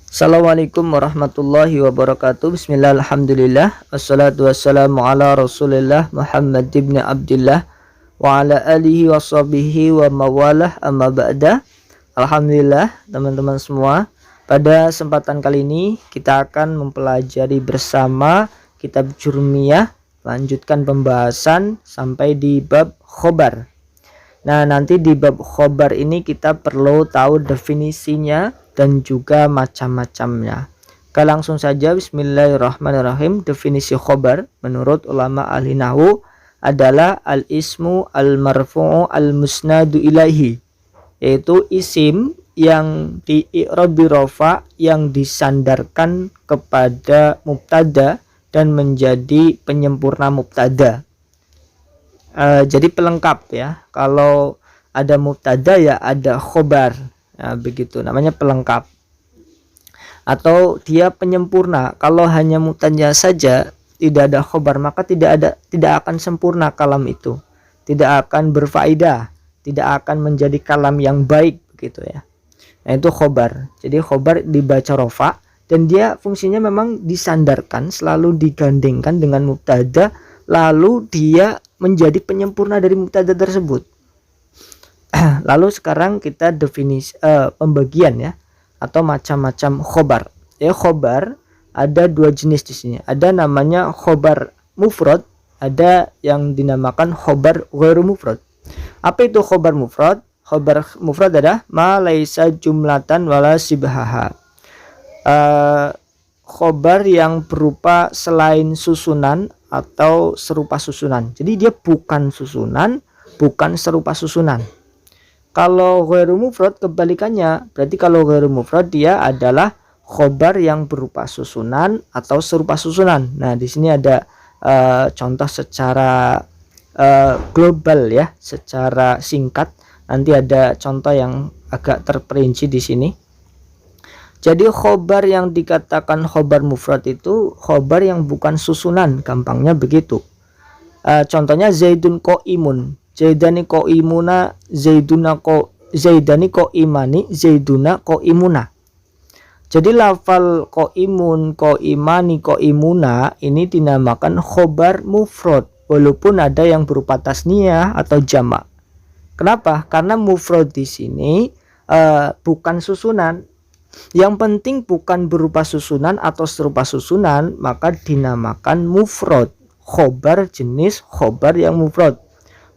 Assalamualaikum warahmatullahi wabarakatuh. Bismillah, alhamdulillah, wassalatu wassalamu ala rasulillah Muhammad ibn Abdullah wa ala alihi wa sahbihi wa mawalah, amma ba'da. Alhamdulillah teman-teman semua, pada kesempatan kali ini kita akan mempelajari bersama kitab Jurmiyah, lanjutkan pembahasan sampai di bab khobar. Nah, nanti di bab khobar ini kita perlu tahu definisinya dan juga macam-macamnya. Kita langsung saja, bismillahirrahmanirrahim. Definisi khobar menurut ulama ahli nahwu adalah al-ismu al-marfu'u al-musnadu ilaihi, yaitu isim yang di-i'rab rafa, yang disandarkan kepada mubtada dan menjadi penyempurna mubtada. Jadi pelengkap ya. Kalau ada mubtada ya ada khobar. Nah, begitu namanya pelengkap. Atau dia penyempurna. Kalau hanya mubtada saja tidak ada khobar, maka tidak akan sempurna kalam itu. Tidak akan berfaedah, tidak akan menjadi kalam yang baik begitu ya. Nah, itu khobar. Jadi khobar dibaca rofa dan dia fungsinya memang disandarkan, selalu digandengkan dengan mubtada, lalu dia menjadi penyempurna dari mubtada tersebut. Lalu sekarang kita definisi pembagian ya, atau macam-macam khobar. Ya, khobar ada dua jenis di sini. Ada namanya khobar mufrad, ada yang dinamakan khobar ghairu mufrad. Apa itu khobar mufrad? Khobar mufrad adalah ma laisa jumlatan wala sibhaha. Khobar yang berupa selain susunan atau serupa susunan. Jadi dia bukan susunan, bukan serupa susunan. Kalau ghairu mufrad kebalikannya. Berarti kalau ghairu mufrad dia adalah khobar yang berupa susunan atau serupa susunan. Nah, di sini ada contoh secara global ya, secara singkat. Nanti ada contoh yang agak terperinci di sini. Jadi khobar yang dikatakan khobar mufrad itu khobar yang bukan susunan, gampangnya begitu. Contohnya zaidun qaimun, zaidani qaimuna, zaidani qaimani, zaiduna qaimuna. Jadi lafal qaimun, qaimani, qaimuna ini dinamakan khobar mufrad walaupun ada yang berupa tasniyah atau jamak. Kenapa? Karena mufrad di sini bukan susunan. Yang penting bukan berupa susunan atau serupa susunan, maka dinamakan mufrad. Khobar jenis khobar yang mufrad.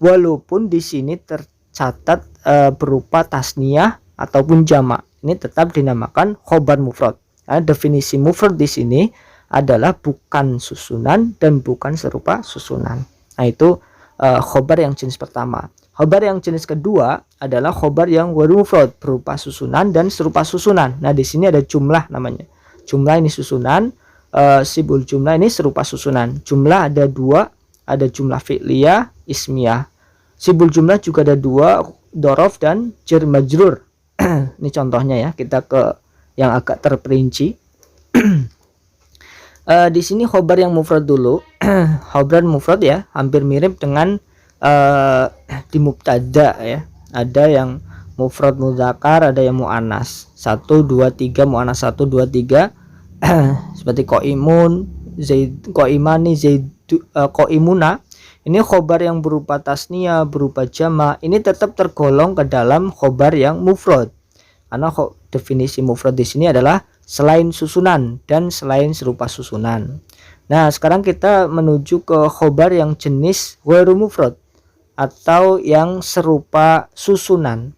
Walaupun di sini tercatat berupa tasniyah ataupun jamak, ini tetap dinamakan khobar mufrad. Nah, definisi mufrad di sini adalah bukan susunan dan bukan serupa susunan. Nah, itu khobar yang jenis pertama. Khobar yang jenis kedua adalah khobar yang ghairu mufrad, berupa susunan dan serupa susunan. Nah, di sini ada jumlah namanya. Jumlah ini susunan, sibul jumlah ini serupa susunan. Jumlah ada dua, ada jumlah fi'liyah, ismiyah. Sibul jumlah juga ada dua, dhorof dan jar majrur. Ini contohnya ya, kita ke yang agak terperinci. Di sini khobar yang mufrad dulu. Khobar mufrad ya, hampir mirip dengan di mubtada ya. Ada yang mufrad mudzakar, ada yang muannas. 1 2 3 muannas 1 2 3. Seperti qaimun, zaid, qaimani, zaid, qaimuna. Ini khobar yang berupa tasniyah, berupa jamak. Ini tetap tergolong ke dalam khobar yang mufrad. Karena definisi mufrad di sini adalah selain susunan dan selain serupa susunan. Nah, sekarang kita menuju ke khobar yang jenis ghairu mufrad atau yang serupa susunan.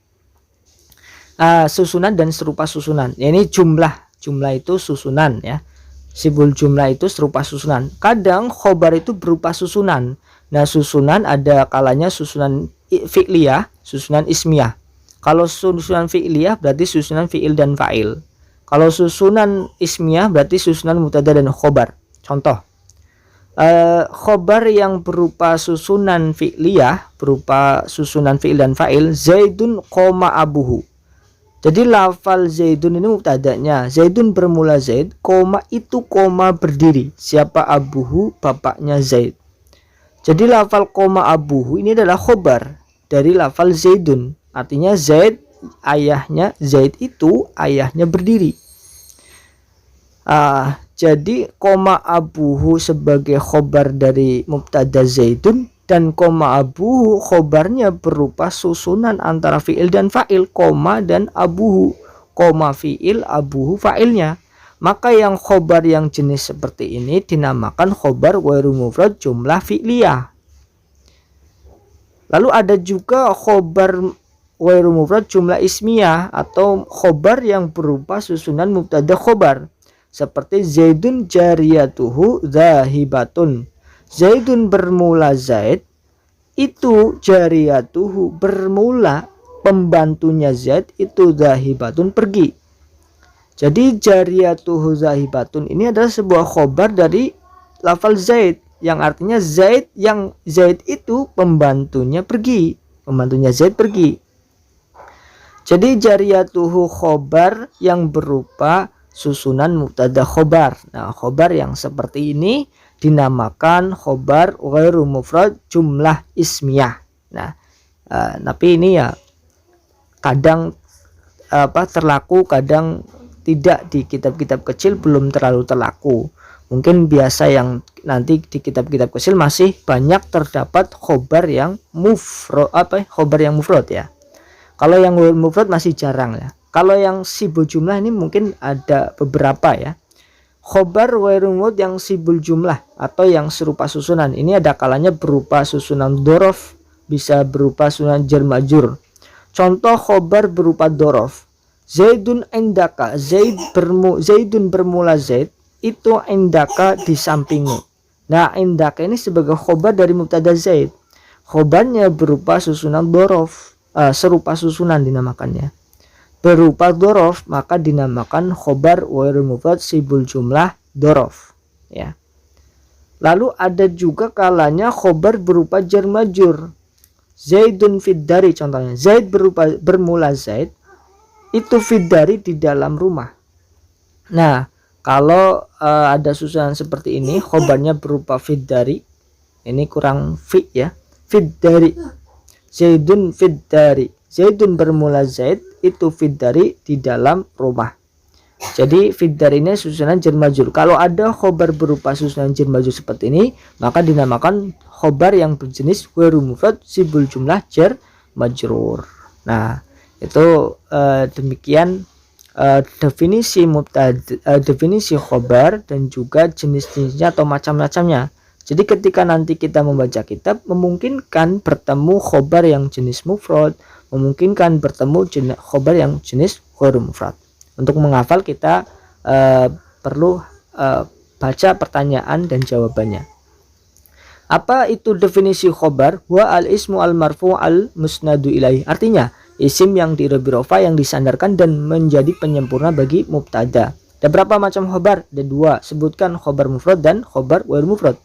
Susunan dan serupa susunan. Ini jumlah itu susunan ya. Sibul jumlah itu serupa susunan. Kadang khobar itu berupa susunan. Nah, susunan ada kalanya susunan fi'liyah, susunan ismiyah. Kalau susunan fi'liyah berarti susunan fi'il dan fa'il. Kalau susunan ismiyah berarti susunan mubtada dan khobar. Contoh, khobar yang berupa susunan fi'liyah, berupa susunan fi'il dan fa'il, zaidun qoma abuhu. Jadi lafal zaidun ini mubtadanya, zaidun bermula zaid, koma itu koma berdiri, siapa abuhu, bapaknya zaid. Jadi lafal koma abuhu ini adalah khobar dari lafal zaidun, artinya zaid ayahnya, zaid itu ayahnya berdiri. Jadi koma abuhu sebagai khobar dari mubtada Zaidun, dan koma abuhu khobarnya berupa susunan antara fiil dan fa'il, koma dan abuhu, koma fiil, abuhu fa'ilnya. Maka yang khobar yang jenis seperti ini dinamakan khobar ghairu mufrad jumlah fi'liyah. Lalu ada juga khobar ghairu mufrad jumlah ismiyah atau khobar yang berupa susunan mubtada khobar, seperti Zaidun jariyatuhu zahibatun. Zaidun bermula Zaid, itu jariyatuhu bermula pembantunya Zaid itu zahibatun pergi. Jadi jariyatuhu zahibatun ini adalah sebuah khobar dari lafal Zaid, yang artinya Zaid itu pembantunya pergi, pembantunya Zaid pergi. Jadi jariyatuhu khobar yang berupa susunan mubtada khobar. Nah, khobar yang seperti ini dinamakan khobar ghairu mufrad jumlah ismiyah. Nah, tapi ini ya kadang terlaku, kadang tidak. Di kitab-kitab kecil belum terlalu terlaku. Mungkin biasa yang nanti di kitab-kitab kecil masih banyak terdapat khobar yang mufrad ya. Kalau yang mufrad masih jarang ya. Kalau yang sibul jumlah ini mungkin ada beberapa ya. Khobar ghairu mufrad yang sibul jumlah atau yang serupa susunan ini ada kalanya berupa susunan dorof, bisa berupa susunan jar majrur. Contoh khobar berupa dorof. Zaidun indaka, Zaidun bermula Zaid, itu indaka di sampingmu. Nah, indaka ini sebagai khobar dari mubtada Zaid. Khobarnya berupa susunan dorof. Serupa susunan dinamakannya. Berupa dorof maka dinamakan khobar ghairu mufrad sibul jumlah dorof ya. Lalu ada juga kalanya khobar berupa jar majrur. Zaidun fiddari contohnya. Zaid bermula Zaid, itu fiddari di dalam rumah. Nah, kalau ada susunan seperti ini khobarnya berupa fiddari, ini kurang fi ya. Fiddari, Zaidun fiddari. Zaidun bermula Zaid, itu fiddari di dalam rumah. Jadi fiddari ini susunan jar majrur. Kalau ada khobar berupa susunan jar majrur seperti ini, maka dinamakan khobar yang berjenis ghairu mufrad sibul jumlah jar majrur. Nah, itu demikian definisi khobar dan juga jenis-jenisnya atau macam-macamnya. Jadi ketika nanti kita membaca kitab, memungkinkan bertemu khobar yang jenis mufrad, memungkinkan bertemu khobar yang jenis ghairu mufrad. Untuk menghafal kita perlu baca pertanyaan dan jawabannya. Apa itu definisi khobar? Wa al-ismu al-marfu al-musnadu ilaih. Artinya, isim yang dirobirofa yang disandarkan dan menjadi penyempurna bagi mubtada. Ada berapa macam khobar? Ada dua. Sebutkan khobar mufrad dan khobar ghairu mufrad.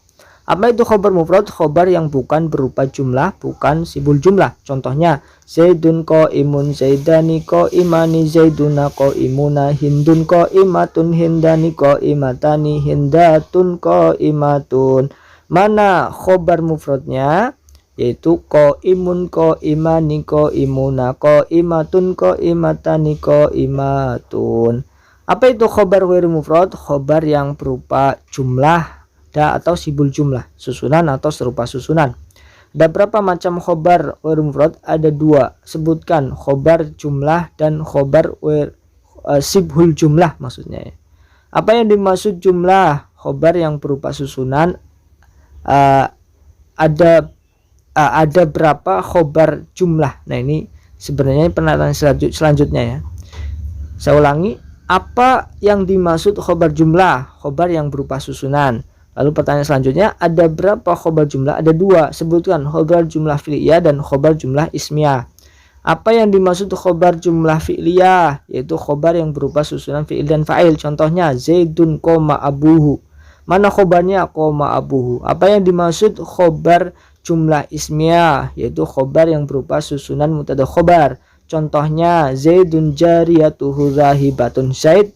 Apa itu khobar mufrad? Khobar yang bukan berupa jumlah, bukan sibul jumlah. Contohnya, Zaidun qaimun, Zaidani qaimani, Zaiduna qaimuna, Hindun qaimatun, Hindani qaimatani, Hindatun qaimatun. Mana khobar mufradnya? Yaitu qaimun, qaimani, qaimuna, qaimatun, qaimatani, qaimatun. Apa itu khobar ghairu mufrad? Khobar yang berupa jumlah atau sibul jumlah, susunan atau serupa susunan. Ada berapa macam khobar ghairu mufrad? Ada dua. Sebutkan khobar jumlah dan khobar sibul jumlah maksudnya. Apa yang dimaksud jumlah? Khobar yang berupa susunan. Ada berapa khobar jumlah? Nah, ini sebenarnya penelitian selanjutnya ya. Saya ulangi, apa yang dimaksud khobar jumlah? Khobar yang berupa susunan. Lalu pertanyaan selanjutnya, ada berapa khobar jumlah? Ada dua. Sebutkan khobar jumlah fi'liyah dan khobar jumlah ismiyah. Apa yang dimaksud khobar jumlah fi'liyah? Yaitu khobar yang berupa susunan fi'il dan fa'il. Contohnya, Zaidun koma abuhu. Mana khobarnya? Koma abuhu. Apa yang dimaksud khobar jumlah ismiyah? Yaitu khobar yang berupa susunan mubtada khobar. Contohnya, Zaidun jariyatuhu zahibatun. Zaid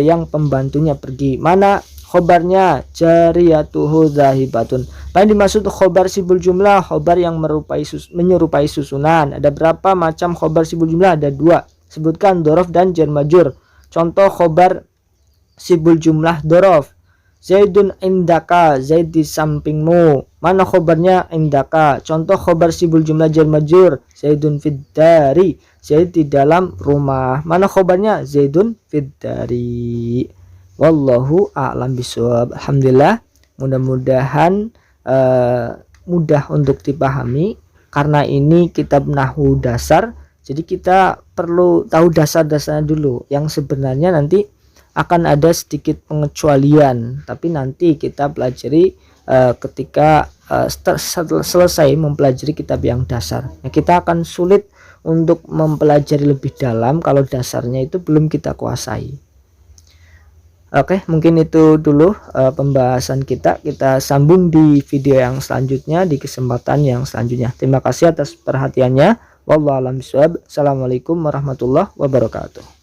yang pembantunya pergi. Mana khobarnya? Jariyatuhu zahibatun. Apa yang dimaksud khobar sibul jumlah? Khobar yang menyerupai susunan. Ada berapa macam khobar sibul jumlah? Ada dua. Sebutkan dorof dan jar majrur. Contoh khobar sibul jumlah dorof. Zaidun indaka, Zaid di sampingmu. Mana khobarnya indaka? Contoh khobar sibul jumlah jar majrur, Zaidun fid dari, Zaid di dalam rumah. Mana khobarnya? Zaidun fid dari. Wallahu a'lam bishawab. Alhamdulillah, mudah-mudahan mudah untuk dipahami. Karena ini kitab nahwu dasar, jadi kita perlu tahu dasar-dasarnya dulu, yang sebenarnya nanti akan ada sedikit pengecualian, tapi nanti kita pelajari ketika selesai mempelajari kitab yang dasar. Nah, kita akan sulit untuk mempelajari lebih dalam kalau dasarnya itu belum kita kuasai. Oke, mungkin itu dulu pembahasan kita. Kita sambung di video yang selanjutnya, di kesempatan yang selanjutnya. Terima kasih atas perhatiannya. Wallahu a'lam bishawab. Assalamualaikum warahmatullahi wabarakatuh.